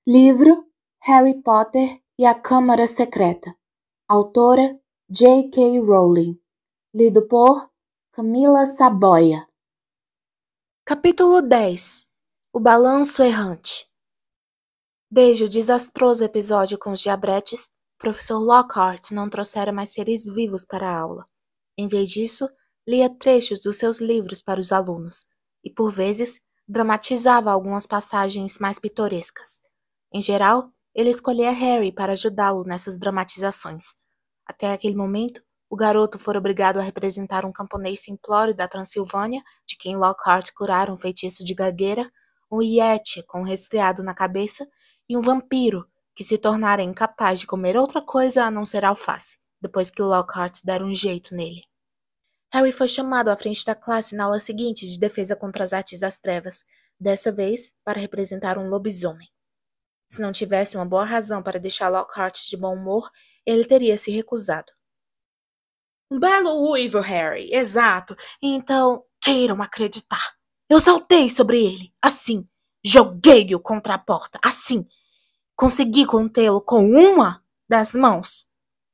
Livro Harry Potter e a Câmara Secreta. Autora J.K. Rowling. Lido por Camila Saboia. Capítulo 10. O Balanço Errante. Desde o desastroso episódio com os diabretes, o professor Lockhart não trouxera mais seres vivos para a aula. Em vez disso, lia trechos dos seus livros para os alunos e, por vezes, dramatizava algumas passagens mais pitorescas. Em geral, ele escolhia Harry para ajudá-lo nessas dramatizações. Até aquele momento, o garoto fora obrigado a representar um camponês simplório da Transilvânia, de quem Lockhart curara um feitiço de gagueira, um yeti com um resfriado na cabeça e um vampiro que se tornara incapaz de comer outra coisa a não ser alface, depois que Lockhart dera um jeito nele. Harry foi chamado à frente da classe na aula seguinte de defesa contra as artes das trevas, dessa vez para representar um lobisomem. Se não tivesse uma boa razão para deixar Lockhart de bom humor, ele teria se recusado. Um belo uivo, Harry, exato. Então, queiram acreditar. Eu saltei sobre ele, assim. Joguei-o contra a porta, assim. Consegui contê-lo com uma das mãos.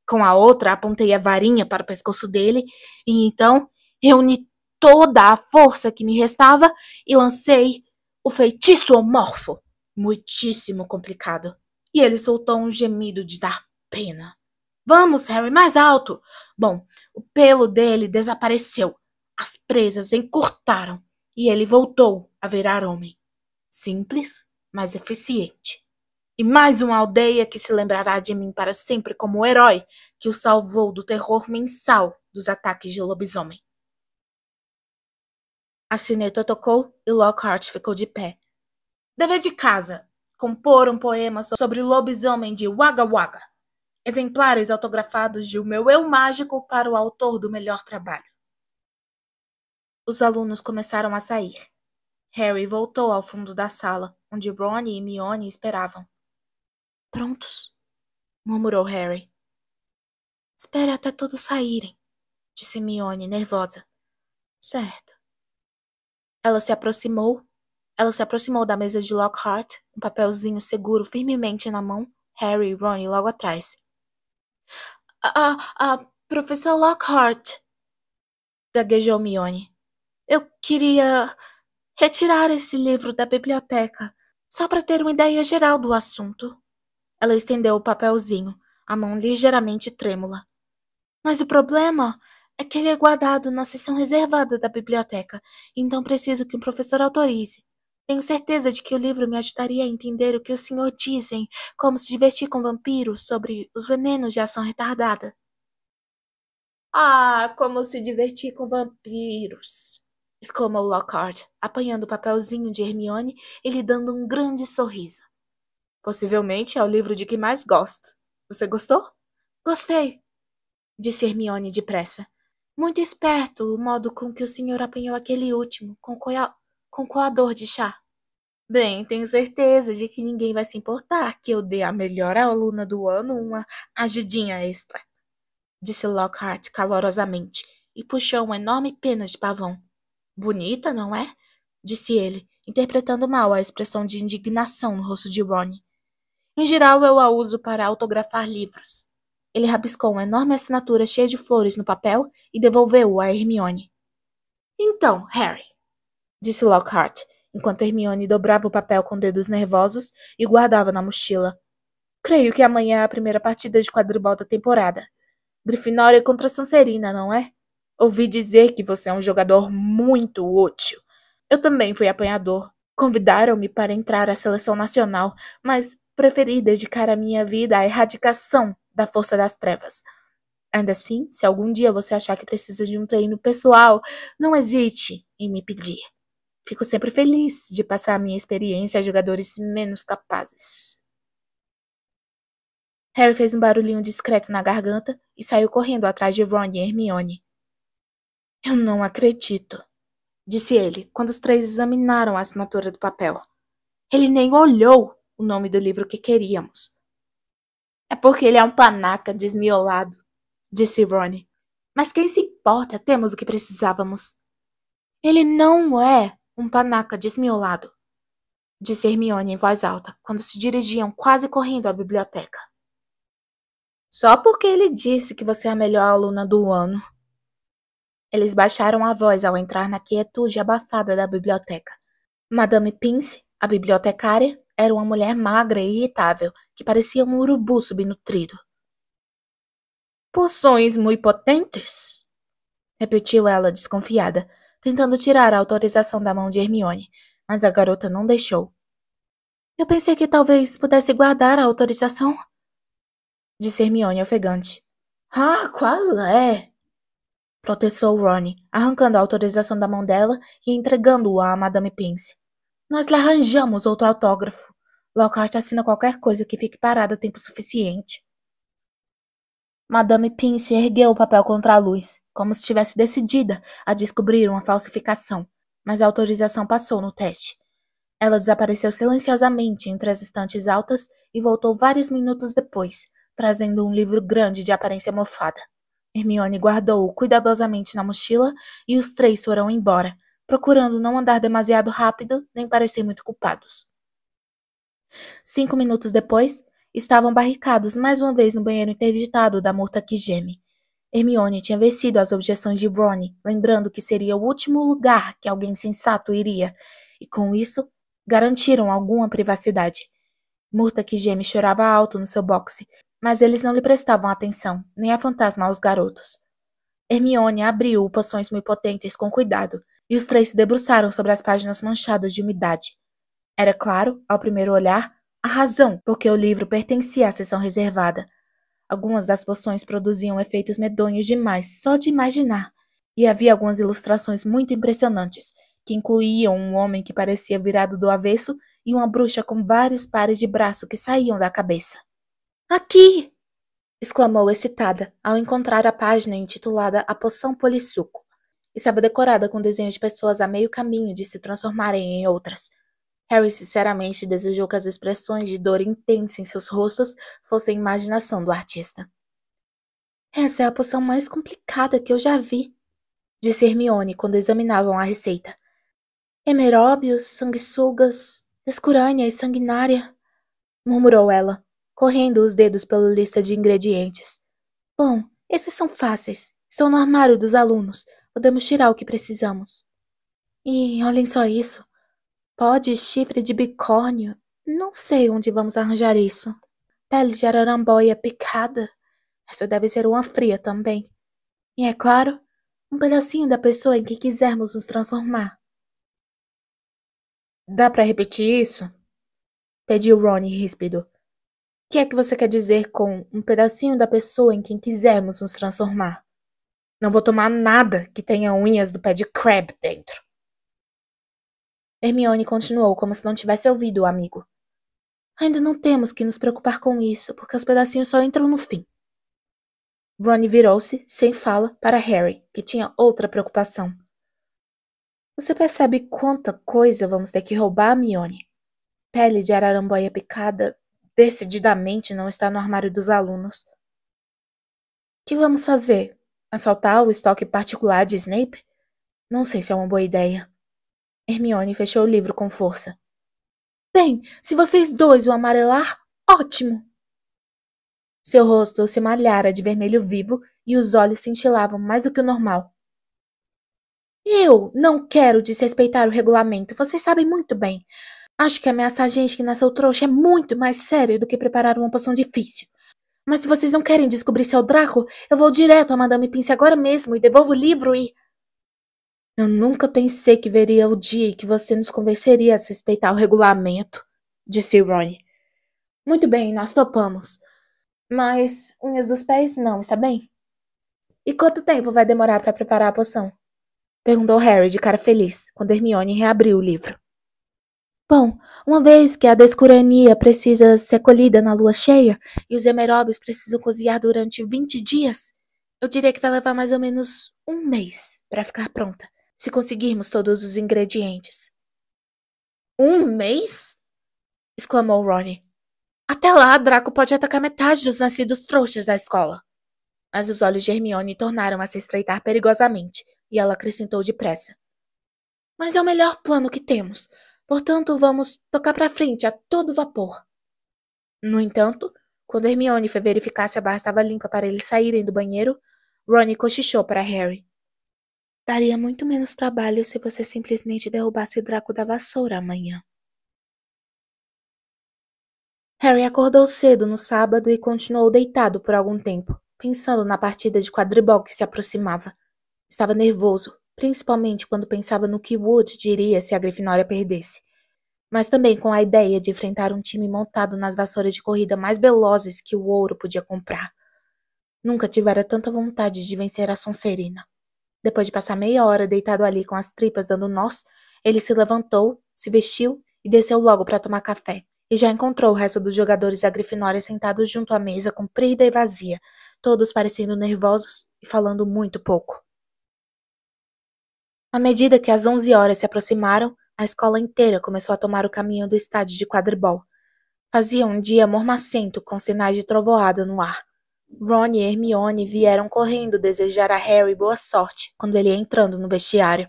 Com a outra, apontei a varinha para o pescoço dele e então reuni toda a força que me restava e lancei o feitiço homórfo. Muitíssimo complicado. E ele soltou um gemido de dar pena. Vamos, Harry, mais alto! Bom, o pelo dele desapareceu. As presas encurtaram e ele voltou a virar homem. Simples, mas eficiente. E mais uma aldeia que se lembrará de mim para sempre como o herói que o salvou do terror mensal dos ataques de lobisomem. A sineta tocou e Lockhart ficou de pé. Dever de casa. Compor um poema sobre o lobisomem de Wagga Wagga. Exemplares autografados de O Meu Eu Mágico para o autor do melhor trabalho. Os alunos começaram a sair. Harry voltou ao fundo da sala, onde Ron e Hermione esperavam. Prontos? Murmurou Harry. Espere até todos saírem, disse Hermione, nervosa. Certo. Ela se aproximou da mesa de Lockhart, um papelzinho seguro firmemente na mão, Harry e Ron logo atrás. Professor Lockhart, gaguejou Hermione. Eu queria retirar esse livro da biblioteca, só para ter uma ideia geral do assunto. Ela estendeu o papelzinho, a mão ligeiramente trêmula. Mas o problema é que ele é guardado na seção reservada da biblioteca, então preciso que um professor autorize. Tenho certeza de que o livro me ajudaria a entender o que o senhor dizem, como se divertir com vampiros sobre os venenos de ação retardada. Como se divertir com vampiros! Exclamou Lockhart, apanhando o papelzinho de Hermione e lhe dando um grande sorriso. Possivelmente é o livro de que mais gosto. Você gostou? Gostei, disse Hermione depressa. Muito esperto o modo com que o senhor apanhou aquele último, com coador de chá. Bem, tenho certeza de que ninguém vai se importar que eu dê à melhor aluna do ano uma ajudinha extra, disse Lockhart calorosamente, e puxou uma enorme pena de pavão. Bonita, não é? Disse ele, interpretando mal a expressão de indignação no rosto de Ron. Em geral, eu a uso para autografar livros. Ele rabiscou uma enorme assinatura cheia de flores no papel e devolveu-o a Hermione. Então, Harry, disse Lockhart, enquanto Hermione dobrava o papel com dedos nervosos e guardava na mochila. Creio que amanhã é a primeira partida de quadribol da temporada. Grifinória contra Sonserina, não é? Ouvi dizer que você é um jogador muito útil. Eu também fui apanhador. Convidaram-me para entrar à seleção nacional, mas preferi dedicar a minha vida à erradicação da força das trevas. Ainda assim, se algum dia você achar que precisa de um treino pessoal, não hesite em me pedir. Fico sempre feliz de passar a minha experiência a jogadores menos capazes. Harry fez um barulhinho discreto na garganta e saiu correndo atrás de Ron e Hermione. Eu não acredito, disse ele, quando os três examinaram a assinatura do papel. Ele nem olhou o nome do livro que queríamos. É porque ele é um panaca desmiolado, disse Ron. Mas quem se importa? Temos o que precisávamos. Ele não é um panaca desmiolado. disse Hermione em voz alta, quando se dirigiam quase correndo à biblioteca. Só porque ele disse que você é a melhor aluna do ano. Eles baixaram a voz ao entrar na quietude abafada da biblioteca. Madame Pince, a bibliotecária, era uma mulher magra e irritável, que parecia um urubu subnutrido. Poções muito potentes? Repetiu ela, desconfiada, tentando tirar a autorização da mão de Hermione, mas a garota não deixou. Eu pensei que talvez pudesse guardar a autorização, disse Hermione ofegante. Ah, qual é? Protestou Ron, arrancando a autorização da mão dela e entregando-a a Madame Pince. Nós lhe arranjamos outro autógrafo. Lockhart assina qualquer coisa que fique parada tempo suficiente. Madame Pince ergueu o papel contra a luz, como se estivesse decidida a descobrir uma falsificação, mas a autorização passou no teste. Ela desapareceu silenciosamente entre as estantes altas e voltou vários minutos depois, trazendo um livro grande de aparência mofada. Hermione guardou-o cuidadosamente na mochila e os três foram embora, procurando não andar demasiado rápido nem parecer muito culpados. 5 minutos depois, estavam barricados mais uma vez no banheiro interditado da Murta que Geme. Hermione tinha vencido as objeções de Ron, lembrando que seria o último lugar que alguém sensato iria, e com isso, garantiram alguma privacidade. Murta que Geme chorava alto no seu boxe, mas eles não lhe prestavam atenção, nem a fantasma aos garotos. Hermione abriu poções muito potentes com cuidado, e os três se debruçaram sobre as páginas manchadas de umidade. Era claro, ao primeiro olhar, a razão por que o livro pertencia à seção reservada. Algumas das poções produziam efeitos medonhos demais, só de imaginar, e havia algumas ilustrações muito impressionantes, que incluíam um homem que parecia virado do avesso e uma bruxa com vários pares de braço que saíam da cabeça. Aqui! Exclamou excitada ao encontrar a página intitulada A Poção Polissuco. Estava decorada com desenhos de pessoas a meio caminho de se transformarem em outras. Harry sinceramente desejou que as expressões de dor intensa em seus rostos fossem imaginação do artista. Essa é a poção mais complicada que eu já vi, disse Hermione quando examinavam a receita. Hemeróbios, sanguessugas, escurânea e sanguinária, murmurou ela, correndo os dedos pela lista de ingredientes. Bom, esses são fáceis. Estão no armário dos alunos. Podemos tirar o que precisamos. E olhem só isso. Pó de chifre de bicórnio. Não sei onde vamos arranjar isso. Pele de araramboia picada. Essa deve ser uma fria também. E é claro, um pedacinho da pessoa em que quisermos nos transformar. Dá pra repetir isso? Pediu Ron ríspido. O que é que você quer dizer com um pedacinho da pessoa em quem quisermos nos transformar? Não vou tomar nada que tenha unhas do pé de Crabbe dentro. Hermione continuou como se não tivesse ouvido o amigo. Ainda não temos que nos preocupar com isso, porque os pedacinhos só entram no fim. Ron virou-se, sem fala, para Harry, que tinha outra preocupação. Você percebe quanta coisa vamos ter que roubar, Hermione? Pele de araramboia picada decididamente não está no armário dos alunos. O que vamos fazer? Assaltar o estoque particular de Snape? Não sei se é uma boa ideia. Hermione fechou o livro com força. Bem, se vocês dois o amarelar, ótimo! Seu rosto se malhara de vermelho vivo e os olhos cintilavam mais do que o normal. Eu não quero desrespeitar o regulamento, vocês sabem muito bem. Acho que ameaçar gente que nasceu trouxa é muito mais sério do que preparar uma poção difícil. Mas se vocês não querem descobrir seu Draco, eu vou direto a Madame Pince agora mesmo e devolvo o livro e... Eu nunca pensei que veria o dia em que você nos convenceria a respeitar o regulamento, disse Ron. Muito bem, nós topamos. Mas unhas dos pés não, está bem? E quanto tempo vai demorar para preparar a poção? Perguntou Harry de cara feliz, quando Hermione reabriu o livro. Bom, uma vez que a descurania precisa ser colhida na lua cheia e os hemeróbios precisam cozinhar durante 20 dias, eu diria que vai levar mais ou menos um mês para ficar pronta, se conseguirmos todos os ingredientes. Um mês? Exclamou Ron. Até lá, Draco pode atacar metade dos nascidos trouxas da escola. Mas os olhos de Hermione tornaram a se estreitar perigosamente, e ela acrescentou depressa. Mas é o melhor plano que temos. Portanto, vamos tocar para frente a todo vapor. No entanto, quando Hermione foi verificar se a barra estava limpa para eles saírem do banheiro, Ron cochichou para Harry. Daria muito menos trabalho se você simplesmente derrubasse o Draco da vassoura amanhã. Harry acordou cedo no sábado e continuou deitado por algum tempo, pensando na partida de quadribol que se aproximava. Estava nervoso, principalmente quando pensava no que Wood diria se a Grifinória perdesse, mas também com a ideia de enfrentar um time montado nas vassouras de corrida mais velozes que o ouro podia comprar. Nunca tivera tanta vontade de vencer a Sonserina. Depois de passar meia hora deitado ali com as tripas dando nós, ele se levantou, se vestiu e desceu logo para tomar café. E já encontrou o resto dos jogadores da Grifinória sentados junto à mesa comprida e vazia, todos parecendo nervosos e falando muito pouco. À medida que as 11 horas se aproximaram, a escola inteira começou a tomar o caminho do estádio de quadribol. Fazia um dia mormacento com sinais de trovoada no ar. Ron e Hermione vieram correndo desejar a Harry boa sorte quando ele ia entrando no vestiário.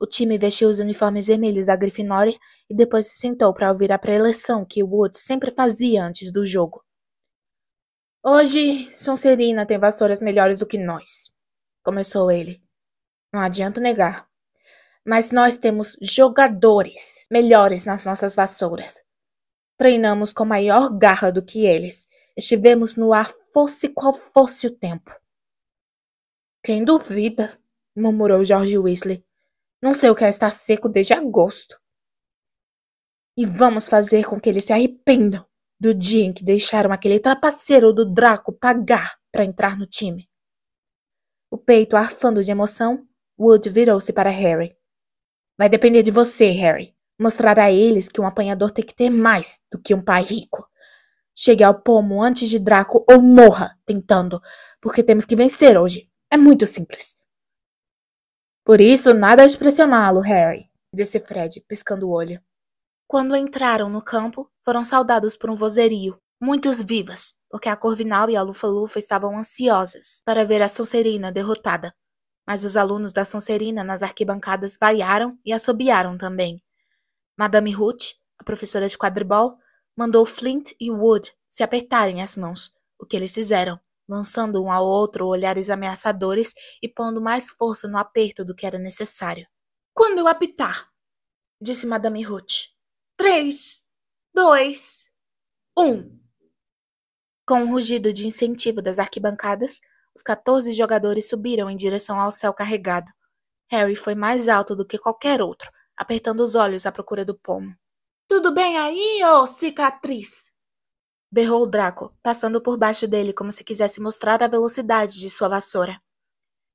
O time vestiu os uniformes vermelhos da Grifinória e depois se sentou para ouvir a preleção que Wood sempre fazia antes do jogo. Hoje, Sonserina tem vassouras melhores do que nós, começou ele. Não adianta negar. Mas nós temos jogadores melhores nas nossas vassouras. Treinamos com maior garra do que eles. Estivemos no ar fosse qual fosse o tempo. Quem duvida, murmurou George Weasley. Não sei o que é estar seco desde agosto. E vamos fazer com que eles se arrependam do dia em que deixaram aquele trapaceiro do Draco pagar para entrar no time. O peito arfando de emoção, Wood virou-se para Harry. Vai depender de você, Harry. Mostrar a eles que um apanhador tem que ter mais do que um pai rico. Chegue ao pomo antes de Draco ou morra tentando, porque temos que vencer hoje. É muito simples. Por isso, nada de pressioná-lo, Harry, disse Fred, piscando o olho. Quando entraram no campo, foram saudados por um vozerio, muitos vivas, porque a Corvinal e a Lufa-Lufa estavam ansiosas para ver a Sonserina derrotada. Mas os alunos da Sonserina nas arquibancadas vaiaram e assobiaram também. Madame Hooch, a professora de quadribol, mandou Flint e Wood se apertarem as mãos, o que eles fizeram, lançando um ao outro olhares ameaçadores e pondo mais força no aperto do que era necessário. Quando eu apitar, disse Madame Hooch. 3, 2, 1. Com um rugido de incentivo das arquibancadas, os 14 jogadores subiram em direção ao céu carregado. Harry foi mais alto do que qualquer outro, apertando os olhos à procura do pomo. Tudo bem aí, ô cicatriz? Berrou Draco, passando por baixo dele como se quisesse mostrar a velocidade de sua vassoura.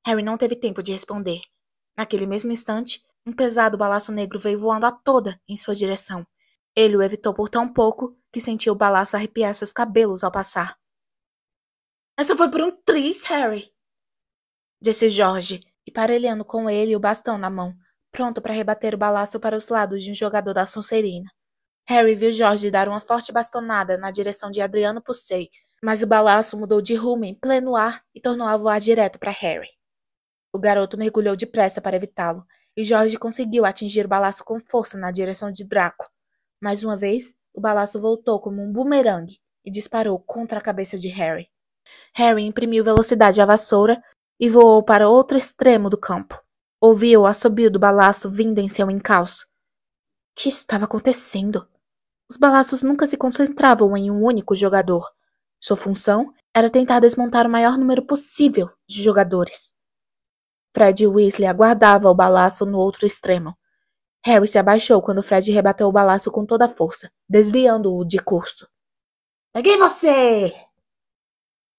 Harry não teve tempo de responder. Naquele mesmo instante, um pesado balaço negro veio voando a toda em sua direção. Ele o evitou por tão pouco que sentiu o balaço arrepiar seus cabelos ao passar. Essa foi por um triz, Harry, disse George, emparelhando com ele o bastão na mão, pronto para rebater o balaço para os lados de um jogador da Sonserina. Harry viu George dar uma forte bastonada na direção de Adriano Pucei, mas o balaço mudou de rumo em pleno ar e tornou a voar direto para Harry. O garoto mergulhou depressa para evitá-lo, e George conseguiu atingir o balaço com força na direção de Draco. Mais uma vez, o balaço voltou como um bumerangue e disparou contra a cabeça de Harry. Harry imprimiu velocidade à vassoura e voou para outro extremo do campo. Ouviu o assobio do balaço vindo em seu encalço. O que estava acontecendo? Os balaços nunca se concentravam em um único jogador. Sua função era tentar desmontar o maior número possível de jogadores. Fred Weasley aguardava o balaço no outro extremo. Harry se abaixou quando Fred rebateu o balaço com toda a força, desviando-o de curso. Peguei você!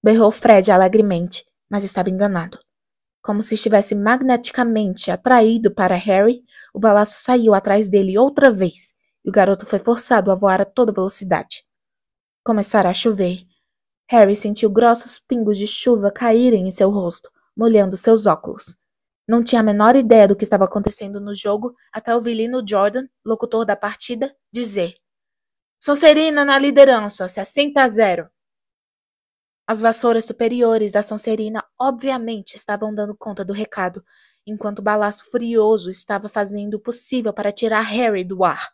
Berrou Fred alegremente, mas estava enganado. Como se estivesse magneticamente atraído para Harry, o balaço saiu atrás dele outra vez, e o garoto foi forçado a voar a toda velocidade. Começara a chover. Harry sentiu grossos pingos de chuva caírem em seu rosto, molhando seus óculos. Não tinha a menor ideia do que estava acontecendo no jogo até ouvir Lino Jordan, locutor da partida, dizer: Sonserina na liderança, 60-0. As vassouras superiores da Sonserina obviamente estavam dando conta do recado, enquanto o balaço furioso estava fazendo o possível para tirar Harry do ar.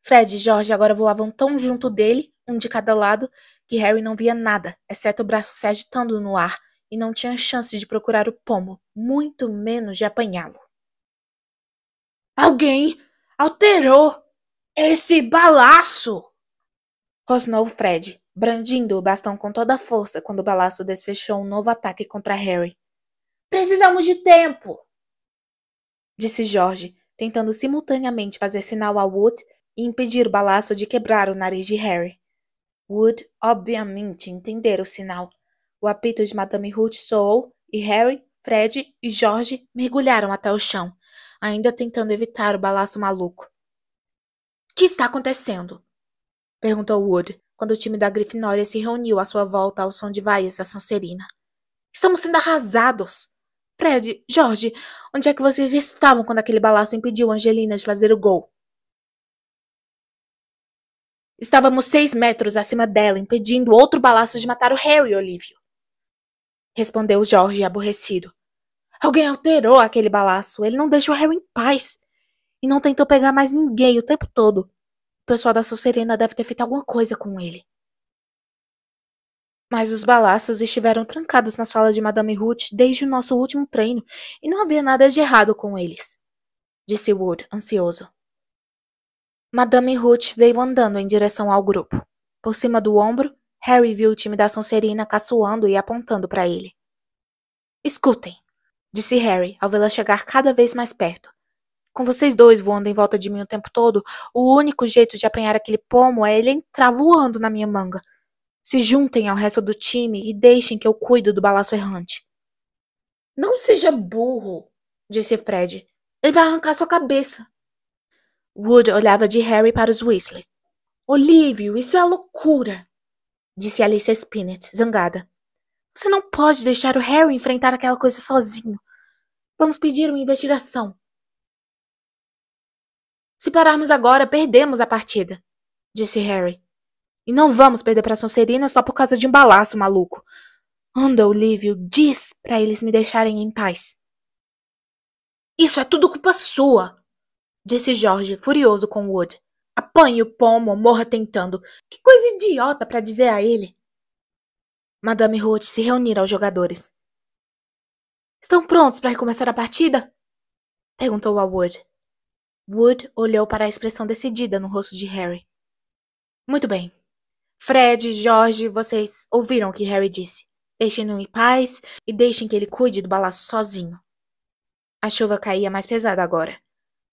Fred e George agora voavam tão junto dele, um de cada lado, que Harry não via nada, exceto o braço se agitando no ar, e não tinha chance de procurar o pomo, muito menos de apanhá-lo. Alguém alterou esse balaço! Rosnou Fred, brandindo o bastão com toda a força quando o balaço desfechou um novo ataque contra Harry. Precisamos de tempo! Disse George, tentando simultaneamente fazer sinal a Wood e impedir o balaço de quebrar o nariz de Harry. Wood, obviamente, entendera o sinal. O apito de Madame Hooch soou e Harry, Fred e George mergulharam até o chão, ainda tentando evitar o balaço maluco. O que está acontecendo? Perguntou Wood, quando o time da Grifinória se reuniu à sua volta ao som de vaias da Sonserina. Estamos sendo arrasados! Fred, George, onde é que vocês estavam quando aquele balaço impediu Angelina de fazer o gol? Estávamos 6 metros acima dela, impedindo outro balaço de matar o Harry, Olívio. Respondeu George, aborrecido. Alguém alterou aquele balaço. Ele não deixou Harry em paz. E não tentou pegar mais ninguém o tempo todo. O pessoal da Sonserina deve ter feito alguma coisa com ele. Mas os balaços estiveram trancados na sala de Madame Hooch desde o nosso último treino e não havia nada de errado com eles, disse Wood, ansioso. Madame Hooch veio andando em direção ao grupo. Por cima do ombro, Harry viu o time da Sonserina caçoando e apontando para ele. Escutem, disse Harry, ao vê-la chegar cada vez mais perto. Com vocês dois voando em volta de mim o tempo todo, o único jeito de apanhar aquele pomo é ele entrar voando na minha manga. Se juntem ao resto do time e deixem que eu cuido do balaço errante. Não seja burro, disse Fred. Ele vai arrancar sua cabeça. Wood olhava de Harry para os Weasley. Olívio, isso é loucura, disse Alicia Spinnet, zangada. Você não pode deixar o Harry enfrentar aquela coisa sozinho. Vamos pedir uma investigação. Se pararmos agora, perdemos a partida, disse Harry. E não vamos perder para a Sonserina só por causa de um balaço, maluco. Anda, Olívio, diz para eles me deixarem em paz. Isso é tudo culpa sua, disse George, furioso com Wood. Apanhe o pomo ou morra tentando. Que coisa idiota para dizer a ele. Madame Hooch se reuniram aos jogadores. Estão prontos para recomeçar a partida? Perguntou a Wood. Wood olhou para a expressão decidida no rosto de Harry. Muito bem. Fred, George, vocês ouviram o que Harry disse. Deixem-no em paz e deixem que ele cuide do balaço sozinho. A chuva caía mais pesada agora.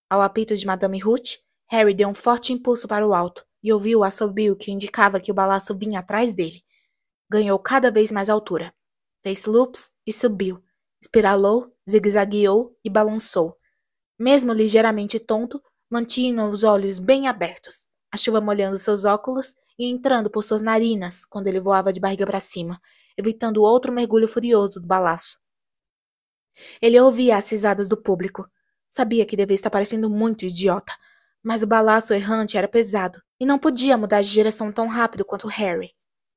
Ao apito de Madame Hooch, Harry deu um forte impulso para o alto e ouviu o assobio que indicava que o balaço vinha atrás dele. Ganhou cada vez mais altura. Fez loops e subiu. Espiralou, zigue-zagueou e balançou. Mesmo ligeiramente tonto, mantinha os olhos bem abertos, a chuva molhando seus óculos e entrando por suas narinas quando ele voava de barriga para cima, evitando outro mergulho furioso do balaço. Ele ouvia as risadas do público. Sabia que devia estar parecendo muito idiota, mas o balaço errante era pesado e não podia mudar de direção tão rápido quanto Harry.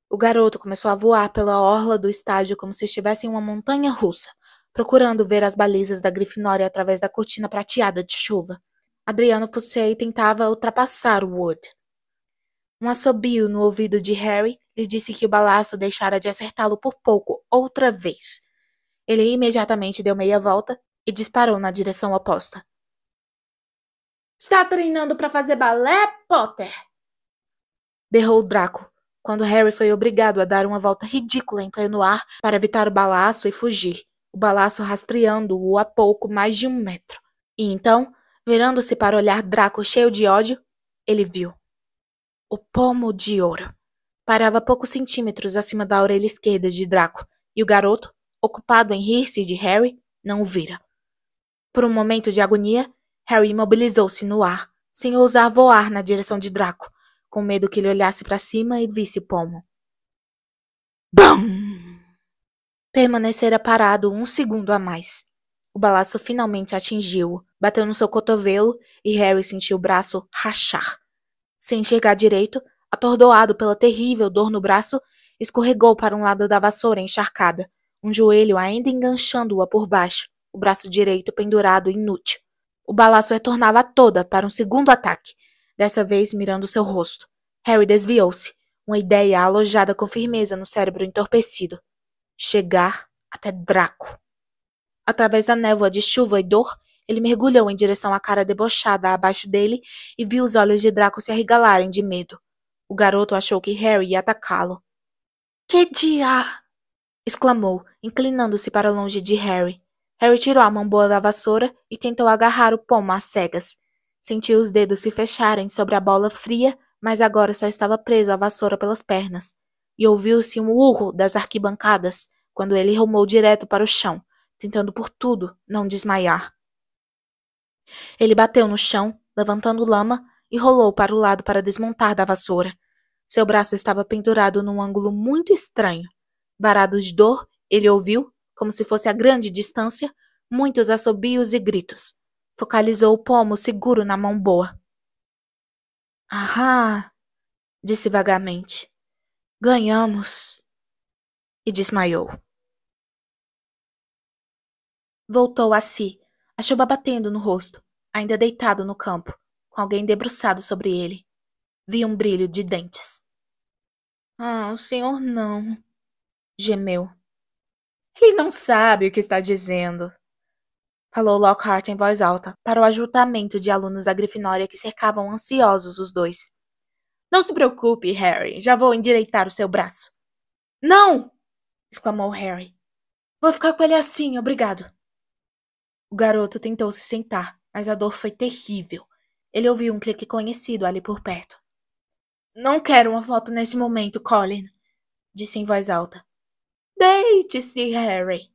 O garoto começou a voar pela orla do estádio como se estivesse em uma montanha russa, procurando ver as balizas da Grifinória através da cortina prateada de chuva. Adriano Pucei tentava ultrapassar o Wood. Um assobio no ouvido de Harry lhe disse que o balaço deixara de acertá-lo por pouco outra vez. Ele imediatamente deu meia volta e disparou na direção oposta. Está treinando para fazer balé, Potter? Berrou Draco, quando Harry foi obrigado a dar uma volta ridícula em pleno ar para evitar o balaço e fugir, o balaço rastreando-o a pouco mais de 1 metro. E então, virando-se para olhar Draco cheio de ódio, ele viu. O pomo de ouro. Parava poucos centímetros acima da orelha esquerda de Draco, e o garoto, ocupado em rir-se de Harry, não o vira. Por um momento de agonia, Harry imobilizou-se no ar, sem ousar voar na direção de Draco, com medo que ele olhasse para cima e visse o pomo. BAM! Permanecera parado 1 segundo a mais. O balaço finalmente atingiu-o, bateu no seu cotovelo e Harry sentiu o braço rachar. Sem enxergar direito, atordoado pela terrível dor no braço, escorregou para um lado da vassoura encharcada, um joelho ainda enganchando-a por baixo, o braço direito pendurado inútil. O balaço retornava toda para um segundo ataque, dessa vez mirando seu rosto. Harry desviou-se, uma ideia alojada com firmeza no cérebro entorpecido. Chegar até Draco. Através da névoa de chuva e dor, ele mergulhou em direção à cara debochada abaixo dele e viu os olhos de Draco se arregalarem de medo. O garoto achou que Harry ia atacá-lo. Que dia! Exclamou, inclinando-se para longe de Harry. Harry tirou a mão boa da vassoura e tentou agarrar o pomo às cegas. Sentiu os dedos se fecharem sobre a bola fria, mas agora só estava preso à vassoura pelas pernas. E ouviu-se um urro das arquibancadas, quando ele rumou direto para o chão, tentando por tudo não desmaiar. Ele bateu no chão, levantando lama, e rolou para o lado para desmontar da vassoura. Seu braço estava pendurado num ângulo muito estranho. Varado de dor, ele ouviu, como se fosse a grande distância, muitos assobios e gritos. Focalizou o pomo seguro na mão boa. Ahá, disse vagamente. Ganhamos. E desmaiou. Voltou a si, a chuva batendo no rosto, ainda deitado no campo, com alguém debruçado sobre ele. Via um brilho de dentes. Ah, o senhor não, gemeu. Ele não sabe o que está dizendo, falou Lockhart em voz alta, para o ajuntamento de alunos da Grifinória que cercavam ansiosos os dois. Não se preocupe, Harry, já vou endireitar o seu braço. Não! Exclamou Harry. Vou ficar com ele assim, obrigado. O garoto tentou se sentar, mas a dor foi terrível. Ele ouviu um clique conhecido ali por perto. Não quero uma foto nesse momento, Colin, disse em voz alta. Deite-se, Harry,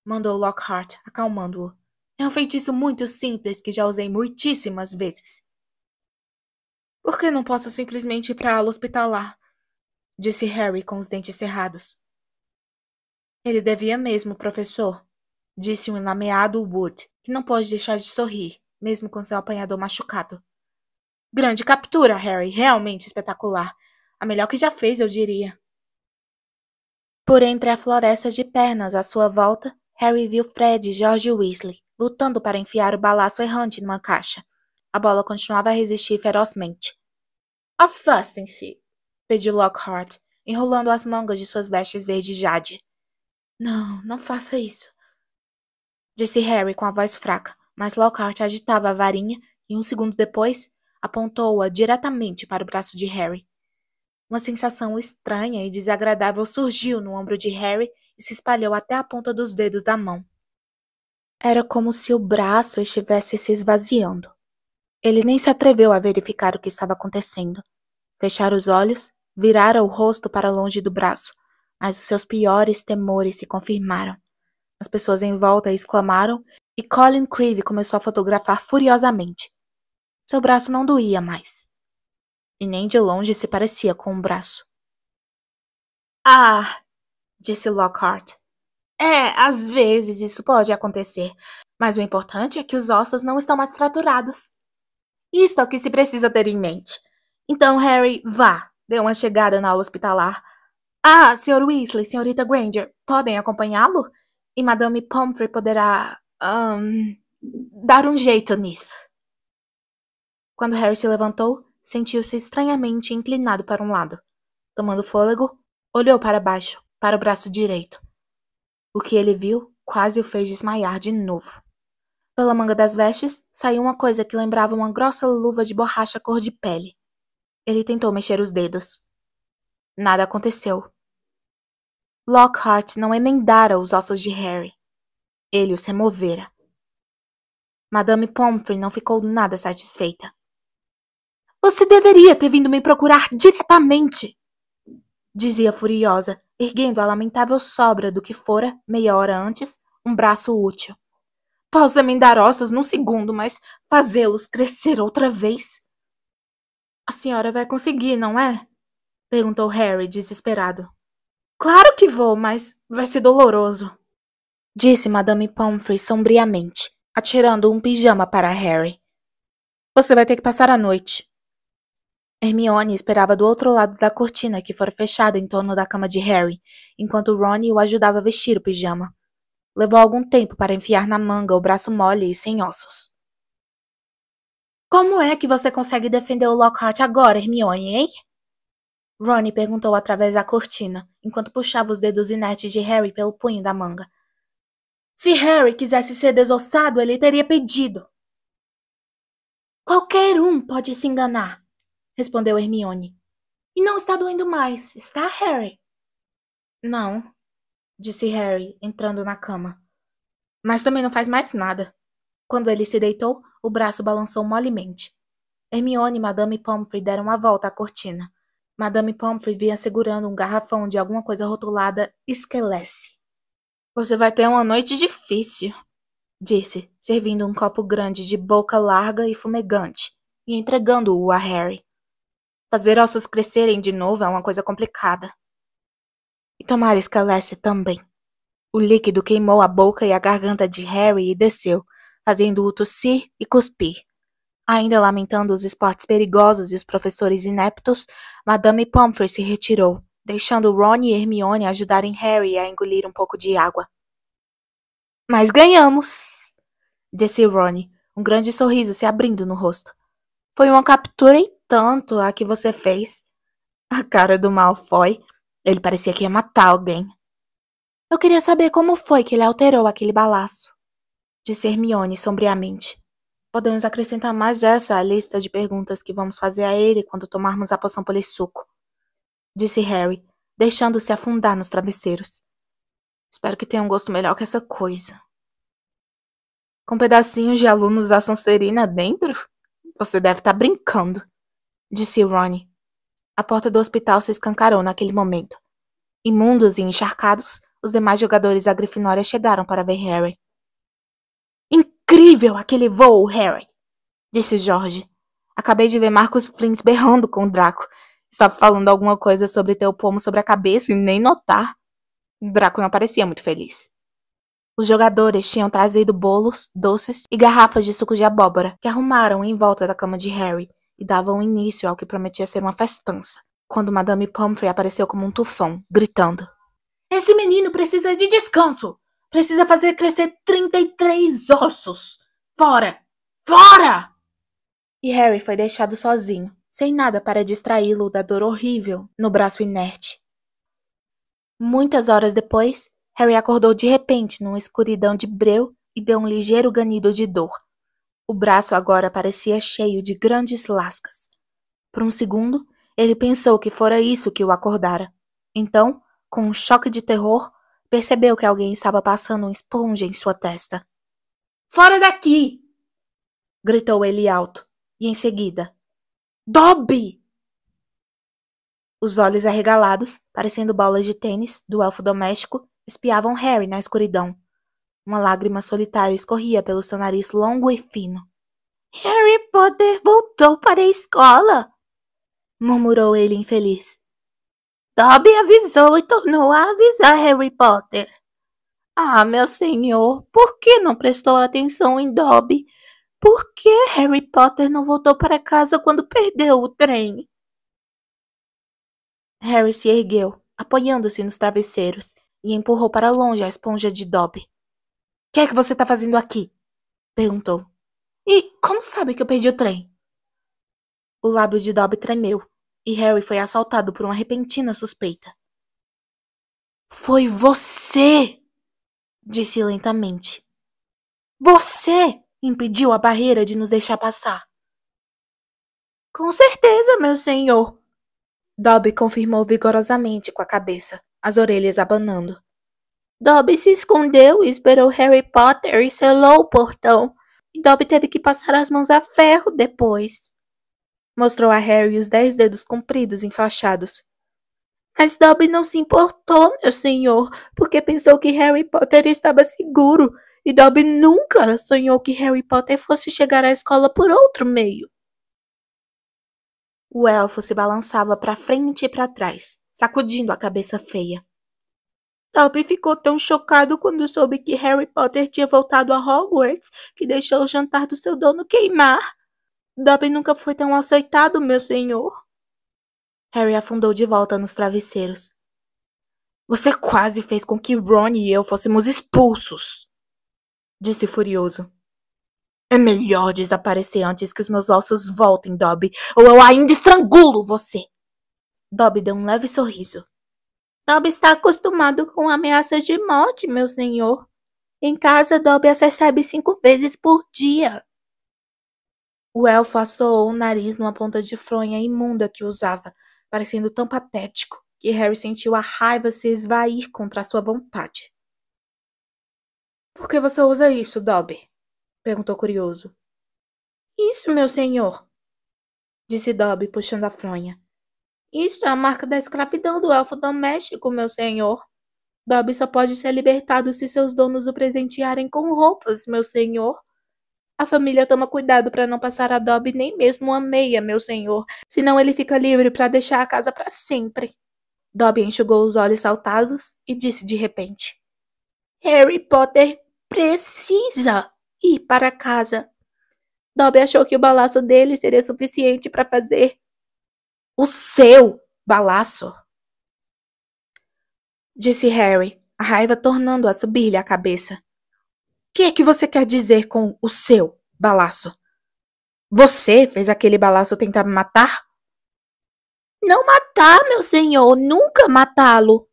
mandou Lockhart, acalmando-o. É um feitiço muito simples que já usei muitíssimas vezes. Por que não posso simplesmente ir para a ala hospitalar? Disse Harry com os dentes cerrados. Ele devia mesmo, professor, disse o enlameado Wood, que não pôde deixar de sorrir, mesmo com seu apanhador machucado. Grande captura, Harry, realmente espetacular. A melhor que já fez, eu diria. Por entre a floresta de pernas à sua volta, Harry viu Fred e George Weasley, lutando para enfiar o balaço errante numa caixa. A bola continuava a resistir ferozmente. Afastem-se, pediu Lockhart, enrolando as mangas de suas vestes verde jade. Não, não faça isso, disse Harry com a voz fraca, mas Lockhart agitava a varinha e um segundo depois apontou-a diretamente para o braço de Harry. Uma sensação estranha e desagradável surgiu no ombro de Harry e se espalhou até a ponta dos dedos da mão. Era como se o braço estivesse se esvaziando. Ele nem se atreveu a verificar o que estava acontecendo. Fechara os olhos, virara o rosto para longe do braço, mas os seus piores temores se confirmaram. As pessoas em volta exclamaram e Colin Creevy começou a fotografar furiosamente. Seu braço não doía mais. E nem de longe se parecia com um braço. Ah, disse Lockhart. Às vezes isso pode acontecer, mas o importante é que os ossos não estão mais fraturados. Isto é o que se precisa ter em mente. Então, Harry, vá, dê uma chegada na aula hospitalar. Ah, Sr. Weasley, Srta. Granger, podem acompanhá-lo? E Madame Pomfrey poderá, dar um jeito nisso. Quando Harry se levantou, sentiu-se estranhamente inclinado para um lado. Tomando fôlego, olhou para baixo, para o braço direito. O que ele viu quase o fez desmaiar de novo. Pela manga das vestes, saiu uma coisa que lembrava uma grossa luva de borracha cor de pele. Ele tentou mexer os dedos. Nada aconteceu. Lockhart não emendara os ossos de Harry. Ele os removera. Madame Pomfrey não ficou nada satisfeita. Você deveria ter vindo me procurar diretamente, dizia furiosa, erguendo a lamentável sobra do que fora, meia hora antes, um braço útil. Posso emendar ossos num segundo, mas fazê-los crescer outra vez? A senhora vai conseguir, não é? Perguntou Harry, desesperado. Claro que vou, mas vai ser doloroso, disse Madame Pomfrey sombriamente, atirando um pijama para Harry. Você vai ter que passar a noite. Hermione esperava do outro lado da cortina que fora fechada em torno da cama de Harry, enquanto Ron o ajudava a vestir o pijama. Levou algum tempo para enfiar na manga o braço mole e sem ossos. Como é que você consegue defender o Lockhart agora, Hermione, hein? Ron perguntou através da cortina, enquanto puxava os dedos inertes de Harry pelo punho da manga. Se Harry quisesse ser desossado, ele teria pedido. Qualquer um pode se enganar, respondeu Hermione. E não está doendo mais, está, Harry? Não, disse Harry, entrando na cama. Mas também não faz mais nada. Quando ele se deitou, o braço balançou molemente. Hermione e Madame Pomfrey deram a volta à cortina. Madame Pomfrey vinha segurando um garrafão de alguma coisa rotulada Esquelece. Você vai ter uma noite difícil, disse, servindo um copo grande de boca larga e fumegante, e entregando-o a Harry. Fazer ossos crescerem de novo é uma coisa complicada. E tomar Esquelece também. O líquido queimou a boca e a garganta de Harry e desceu, fazendo-o tossir e cuspir. Ainda lamentando os esportes perigosos e os professores ineptos, Madame Pomfrey se retirou, deixando Ron e Hermione ajudarem Harry a engolir um pouco de água. Mas ganhamos! Disse Ron, um grande sorriso se abrindo no rosto. Foi uma captura e tanto a que você fez. A cara do Malfoy. Ele parecia que ia matar alguém. Eu queria saber como foi que ele alterou aquele balaço, disse Hermione sombriamente. Podemos acrescentar mais essa à lista de perguntas que vamos fazer a ele quando tomarmos a poção polissuco, disse Harry, deixando-se afundar nos travesseiros. Espero que tenha um gosto melhor que essa coisa. Com pedacinhos de alunos da Sonserina dentro? Você deve estar brincando, disse Ron. A porta do hospital se escancarou naquele momento. Imundos e encharcados, os demais jogadores da Grifinória chegaram para ver Harry. Incrível aquele voo, Harry! Disse George. Acabei de ver Marcus Flint berrando com o Draco. Estava falando alguma coisa sobre ter o pomo sobre a cabeça e nem notar. O Draco não parecia muito feliz. Os jogadores tinham trazido bolos, doces e garrafas de suco de abóbora, que arrumaram em volta da cama de Harry e davam início ao que prometia ser uma festança, quando Madame Pomfrey apareceu como um tufão, gritando. Esse menino precisa de descanso! Precisa fazer crescer 33 ossos! Fora! Fora! E Harry foi deixado sozinho, sem nada para distraí-lo da dor horrível no braço inerte. Muitas horas depois, Harry acordou de repente numa escuridão de breu e deu um ligeiro ganido de dor. O braço agora parecia cheio de grandes lascas. Por um segundo, ele pensou que fora isso que o acordara. Então, com um choque de terror, percebeu que alguém estava passando uma esponja em sua testa. Fora daqui! Gritou ele alto, e em seguida, Dobby! Os olhos arregalados, parecendo bolas de tênis, do elfo doméstico, espiavam Harry na escuridão. Uma lágrima solitária escorria pelo seu nariz longo e fino. Harry Potter voltou para a escola! Murmurou ele infeliz. Dobby avisou e tornou a avisar Harry Potter. Ah, meu senhor, por que não prestou atenção em Dobby? Por que Harry Potter não voltou para casa quando perdeu o trem? Harry se ergueu, apoiando-se nos travesseiros, e empurrou para longe a esponja de Dobby. O que é que você está fazendo aqui? Perguntou. E como sabe que eu perdi o trem? O lábio de Dobby tremeu, e Harry foi assaltado por uma repentina suspeita. Foi você! Disse lentamente. Você impediu a barreira de nos deixar passar. Com certeza, meu senhor. Dobby confirmou vigorosamente com a cabeça, as orelhas abanando. Dobby se escondeu e esperou Harry Potter e selou o portão. E Dobby teve que passar as mãos a ferro depois. Mostrou a Harry os 10 dedos compridos enfaixados. Mas Dobby não se importou, meu senhor, porque pensou que Harry Potter estava seguro. E Dobby nunca sonhou que Harry Potter fosse chegar à escola por outro meio. O elfo se balançava para frente e para trás, sacudindo a cabeça feia. Dobby ficou tão chocado quando soube que Harry Potter tinha voltado a Hogwarts que deixou o jantar do seu dono queimar. Dobby nunca foi tão açoitado, meu senhor. Harry afundou de volta nos travesseiros. Você quase fez com que Ron e eu fôssemos expulsos, disse furioso. É melhor desaparecer antes que os meus ossos voltem, Dobby, ou eu ainda estrangulo você. Dobby deu um leve sorriso. Dobby está acostumado com ameaças de morte, meu senhor. Em casa, Dobby as recebe 5 vezes por dia. O elfo assoou o nariz numa ponta de fronha imunda que usava, parecendo tão patético que Harry sentiu a raiva se esvair contra a sua vontade. Por que você usa isso, Dobby? Perguntou curioso. Isso, meu senhor, disse Dobby, puxando a fronha. Isso é a marca da escravidão do elfo doméstico, meu senhor. Dobby só pode ser libertado se seus donos o presentearem com roupas, meu senhor. A família toma cuidado para não passar a Dobby nem mesmo uma meia, meu senhor, senão ele fica livre para deixar a casa para sempre. Dobby enxugou os olhos saltados e disse de repente: Harry Potter precisa ir para casa. Dobby achou que o balaço dele seria suficiente para fazer o seu balaço, disse Harry, a raiva tornando a subir-lhe a cabeça. O que é que você quer dizer com o seu balaço? Você fez aquele balaço tentar me matar? Não matar, meu senhor, nunca matá-lo,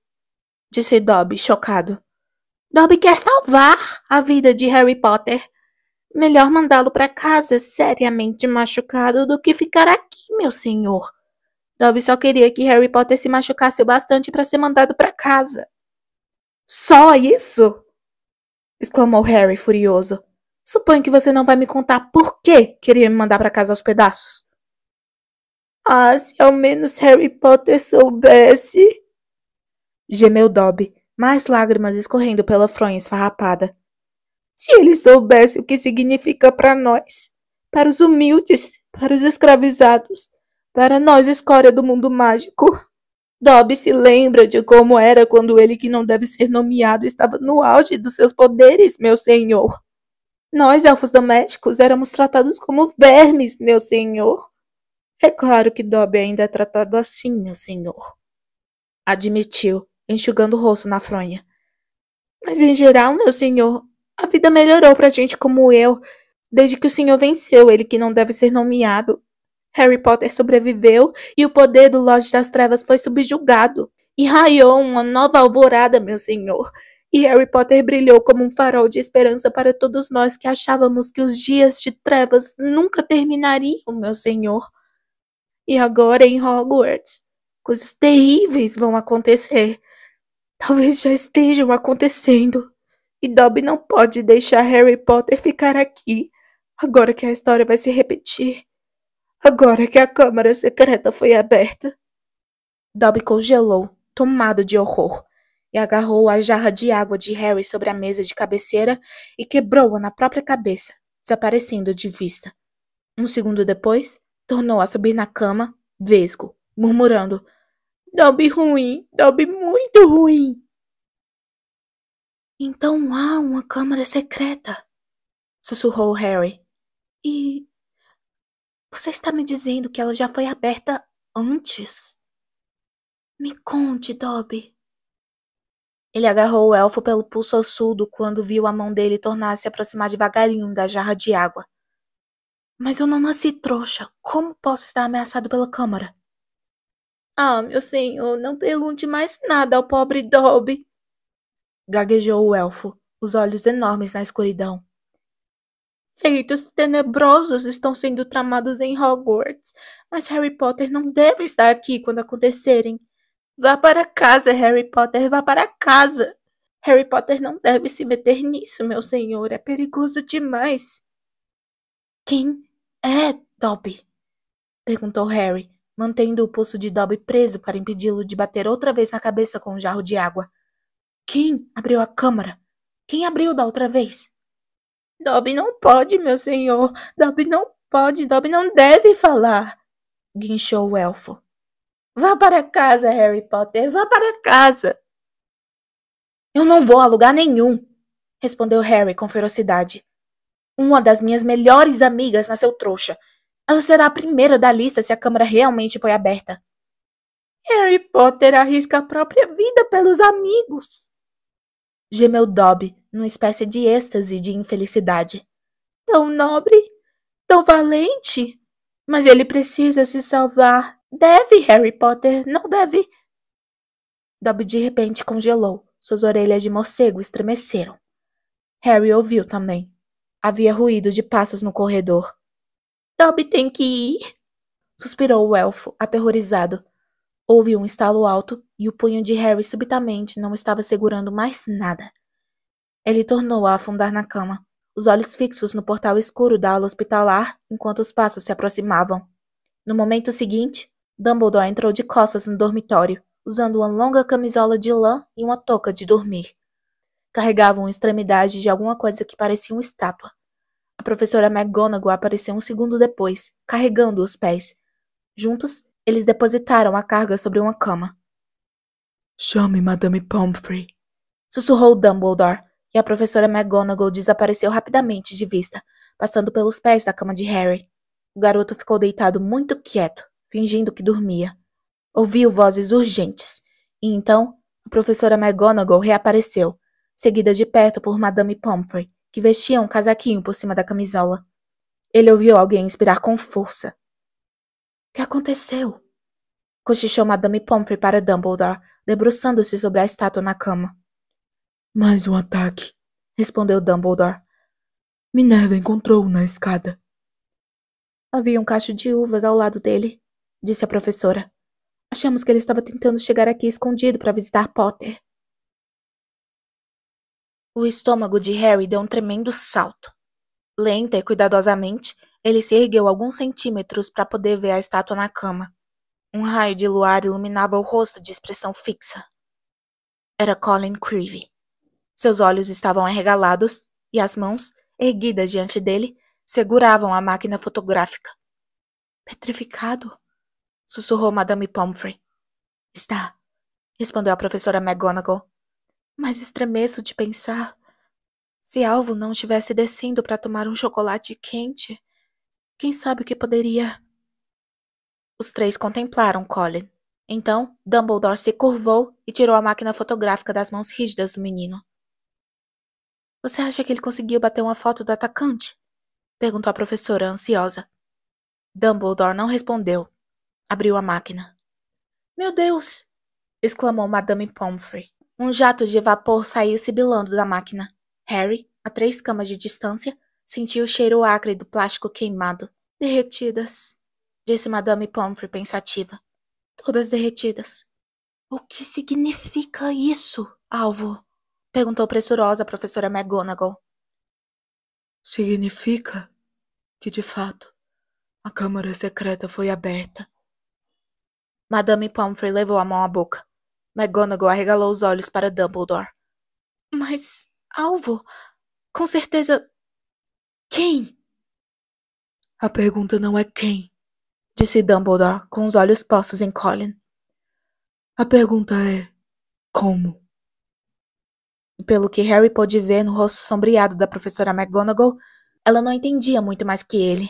disse Dobby, chocado. Dobby quer salvar a vida de Harry Potter. Melhor mandá-lo para casa seriamente machucado do que ficar aqui, meu senhor. Dobby só queria que Harry Potter se machucasse o bastante para ser mandado para casa. Só isso? Exclamou Harry, furioso. Suponho que você não vai me contar por que queria me mandar para casa aos pedaços. Ah, se ao menos Harry Potter soubesse, gemeu Dobby, mais lágrimas escorrendo pela fronha esfarrapada. Se ele soubesse o que significa para nós, para os humildes, para os escravizados, para nós escória do mundo mágico. Dobby se lembra de como era quando ele, que não deve ser nomeado, estava no auge dos seus poderes, meu senhor. Nós, elfos domésticos, éramos tratados como vermes, meu senhor. É claro que Dobby ainda é tratado assim, meu senhor, admitiu, enxugando o rosto na fronha. Mas em geral, meu senhor, a vida melhorou pra gente como eu, desde que o senhor venceu ele que não deve ser nomeado. Harry Potter sobreviveu e o poder do Lorde das Trevas foi subjugado. E raiou uma nova alvorada, meu senhor. E Harry Potter brilhou como um farol de esperança para todos nós que achávamos que os dias de trevas nunca terminariam, meu senhor. E agora em Hogwarts, coisas terríveis vão acontecer. Talvez já estejam acontecendo. E Dobby não pode deixar Harry Potter ficar aqui, agora que a história vai se repetir. Agora que a câmara secreta foi aberta. Dobby congelou, tomado de horror, e agarrou a jarra de água de Harry sobre a mesa de cabeceira e quebrou-a na própria cabeça, desaparecendo de vista. Um segundo depois, tornou a subir na cama, vesgo, murmurando: Dobby ruim, Dobby muito ruim. Então há uma câmara secreta, sussurrou Harry. E você está me dizendo que ela já foi aberta antes? Me conte, Dobby. Ele agarrou o elfo pelo pulso ossudo quando viu a mão dele tornar a se aproximar devagarinho da jarra de água. Mas eu não nasci trouxa. Como posso estar ameaçado pela câmara? Ah, meu senhor, não pergunte mais nada ao pobre Dobby, gaguejou o elfo, os olhos enormes na escuridão. Feitos tenebrosos estão sendo tramados em Hogwarts, mas Harry Potter não deve estar aqui quando acontecerem. Vá para casa, Harry Potter, vá para casa. Harry Potter não deve se meter nisso, meu senhor, é perigoso demais. Quem é Dobby? Perguntou Harry, mantendo o pulso de Dobby preso para impedi-lo de bater outra vez na cabeça com um jarro de água. Quem abriu a câmara? Quem abriu da outra vez? Dobby não pode, meu senhor. Dobby não pode, Dobby não deve falar, guinchou o elfo. Vá para casa, Harry Potter, vá para casa. Eu não vou a lugar nenhum, respondeu Harry com ferocidade. Uma das minhas melhores amigas nasceu trouxa. Ela será a primeira da lista se a câmara realmente foi aberta. Harry Potter arrisca a própria vida pelos amigos, gemeu Dobby, numa espécie de êxtase de infelicidade. Tão nobre, tão valente. Mas ele precisa se salvar. Deve, Harry Potter, não deve. Dobby de repente congelou. Suas orelhas de morcego estremeceram. Harry ouviu também. Havia ruído de passos no corredor. Dobby tem que ir, suspirou o elfo, aterrorizado. Houve um estalo alto e o punho de Harry subitamente não estava segurando mais nada. Ele tornou a afundar na cama, os olhos fixos no portal escuro da ala hospitalar enquanto os passos se aproximavam. No momento seguinte, Dumbledore entrou de costas no dormitório, usando uma longa camisola de lã e uma touca de dormir. Carregava uma extremidade de alguma coisa que parecia uma estátua. A professora McGonagall apareceu um segundo depois, carregando os pés. Juntos, eles depositaram a carga sobre uma cama. Chame Madame Pomfrey, sussurrou Dumbledore, e a professora McGonagall desapareceu rapidamente de vista, passando pelos pés da cama de Harry. O garoto ficou deitado muito quieto, fingindo que dormia. Ouviu vozes urgentes, e então a professora McGonagall reapareceu, seguida de perto por Madame Pomfrey, que vestia um casaquinho por cima da camisola. Ele ouviu alguém inspirar com força. O que aconteceu? Cochichou Madame Pomfrey para Dumbledore, debruçando-se sobre a estátua na cama. Mais um ataque, respondeu Dumbledore. Minerva encontrou-o na escada. Havia um cacho de uvas ao lado dele, disse a professora. Achamos que ele estava tentando chegar aqui escondido para visitar Potter. O estômago de Harry deu um tremendo salto. Lenta e cuidadosamente, ele se ergueu alguns centímetros para poder ver a estátua na cama. Um raio de luar iluminava o rosto de expressão fixa. Era Colin Creevey. Seus olhos estavam arregalados e as mãos, erguidas diante dele, seguravam a máquina fotográfica. Petrificado? Sussurrou Madame Pomfrey. Está, respondeu a professora McGonagall. Mas estremeço de pensar. Se Alvo não estivesse descendo para tomar um chocolate quente, quem sabe o que poderia... Os três contemplaram Colin. Então, Dumbledore se curvou e tirou a máquina fotográfica das mãos rígidas do menino. Você acha que ele conseguiu bater uma foto do atacante? Perguntou a professora, ansiosa. Dumbledore não respondeu. Abriu a máquina. Meu Deus! Exclamou Madame Pomfrey. Um jato de vapor saiu sibilando da máquina. Harry, a 3 camas de distância, sentiu o cheiro acre do plástico queimado. Derretidas, disse Madame Pomfrey pensativa. Todas derretidas. O que significa isso, Alvo? Perguntou pressurosa a professora McGonagall. Significa que, de fato, a câmara secreta foi aberta. Madame Pomfrey levou a mão à boca. McGonagall arregalou os olhos para Dumbledore. Mas, Alvo, com certeza... Quem? A pergunta não é quem, disse Dumbledore, com os olhos postos em Colin. A pergunta é como. Pelo que Harry pôde ver no rosto sombreado da professora McGonagall, ela não entendia muito mais que ele.